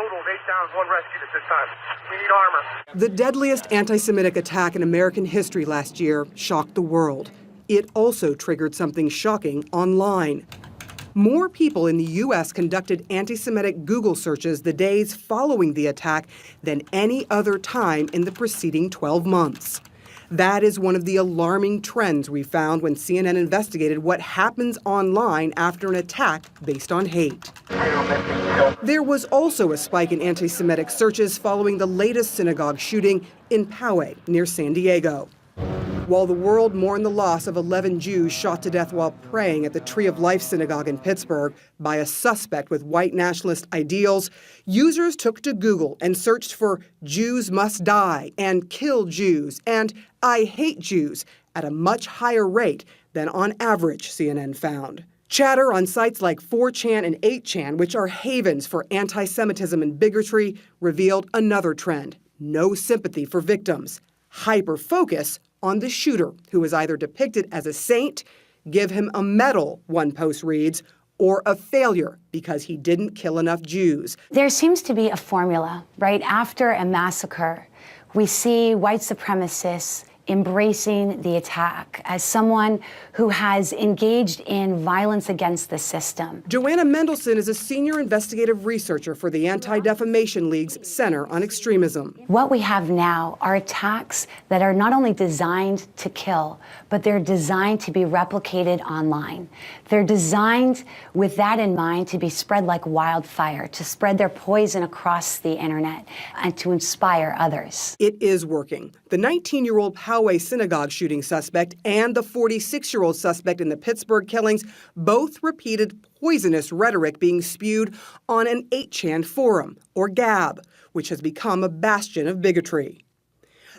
total of 8 downs, 1 rescued at this time. We need armor. The deadliest anti-Semitic attack in American history last year shocked the world. It also triggered something shocking online. More people in the U.S. conducted anti-Semitic Google searches the days following the attack than any other time in the preceding 12 months. That is one of the alarming trends we found when CNN investigated what happens online after an attack based on hate. There was also a spike in anti-Semitic searches following the latest synagogue shooting in Poway, near San Diego. While the world mourned the loss of 11 Jews shot to death while praying at the Tree of Life synagogue in Pittsburgh by a suspect with white nationalist ideals, users took to Google and searched for "Jews must die" and "kill Jews" and "I hate Jews" at a much higher rate than on average, CNN found. Chatter on sites like 4chan and 8chan, which are havens for anti-Semitism and bigotry, revealed another trend: no sympathy for victims, hyper-focus on the shooter, who is either depicted as a saint, give him a medal, one post reads, or a failure because he didn't kill enough Jews. There seems to be a formula, right? After a massacre, we see white supremacists embracing the attack as someone who has engaged in violence against the system. Joanna Mendelson is a senior investigative researcher for the Anti-Defamation League's Center on Extremism. What we have now are attacks that are not only designed to kill, but they're designed to be replicated online. They're designed with that in mind to be spread like wildfire, to spread their poison across the internet and to inspire others. It is working. The 19-year-old Poway synagogue shooting suspect and the 46-year-old suspect in the Pittsburgh killings both repeated poisonous rhetoric being spewed on an 8chan forum, or Gab, which has become a bastion of bigotry.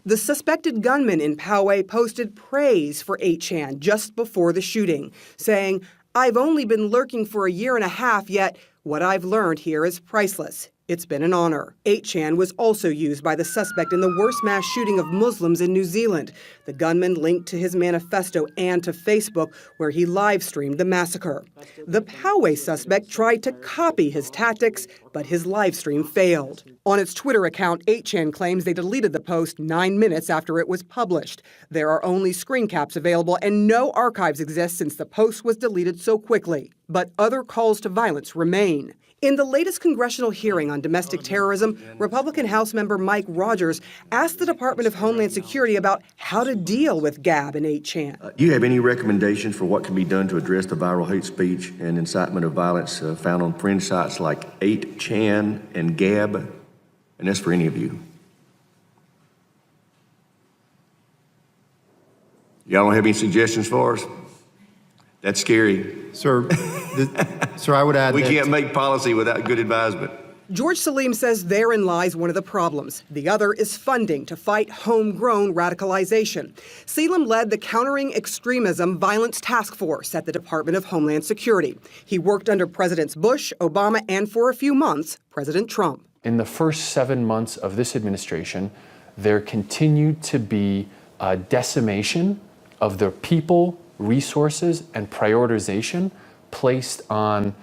The suspected gunman in Poway posted praise for 8chan just before the shooting, saying, "I've only been lurking for a year and a half, yet what I've learned here is priceless. It's been an honor." 8chan was also used by the suspect in the worst mass shooting of Muslims in New Zealand. The gunman linked to his manifesto and to Facebook, where he live-streamed the massacre. The Poway suspect tried to copy his tactics, but his livestream failed. On its Twitter account, 8chan claims they deleted the post 9 minutes after it was published. There are only screen caps available, and no archives exist since the post was deleted so quickly. But other calls to violence remain. In the latest congressional hearing on domestic terrorism, Republican House member Mike Rogers asked the Department of Homeland Security about how to deal with Gab and 8chan. Do you have any recommendations for what can be done to address the viral hate speech and incitement of violence found on fringe sites like 8chan and Gab? And that's for any of you. Y'all don't have any suggestions for us? That's scary. Sir, sir, I would add we that can't make policy without good advisement. George Salim says therein lies one of the problems. The other is funding to fight homegrown radicalization. Salim led the Countering Extremism Violence Task Force at the Department of Homeland Security. He worked under Presidents Bush, Obama, and for a few months, President Trump. In the first 7 months of this administration, there continued to be a decimation of the people, resources, and prioritization placed on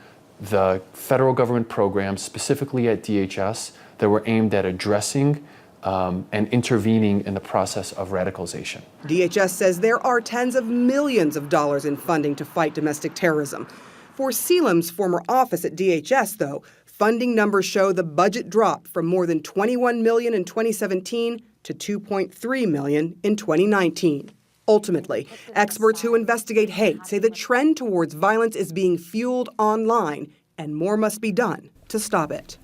the federal government programs, specifically at DHS, that were aimed at addressing and intervening in the process of radicalization. DHS says there are tens of millions of dollars in funding to fight domestic terrorism. For Salim's former office at DHS, though, funding numbers show the budget dropped from more than $21 million in 2017 to $2.3 million in 2019. Ultimately, experts who investigate hate say the trend towards violence is being fueled online, and more must be done to stop it.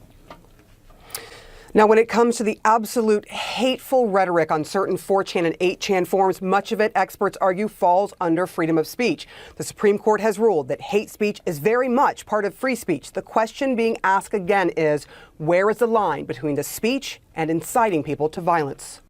Now, when it comes to the absolute hateful rhetoric on certain 4chan and 8chan forums, much of it, experts argue, falls under freedom of speech. The Supreme Court has ruled that hate speech is very much part of free speech. The question being asked again is, where is the line between the speech and inciting people to violence?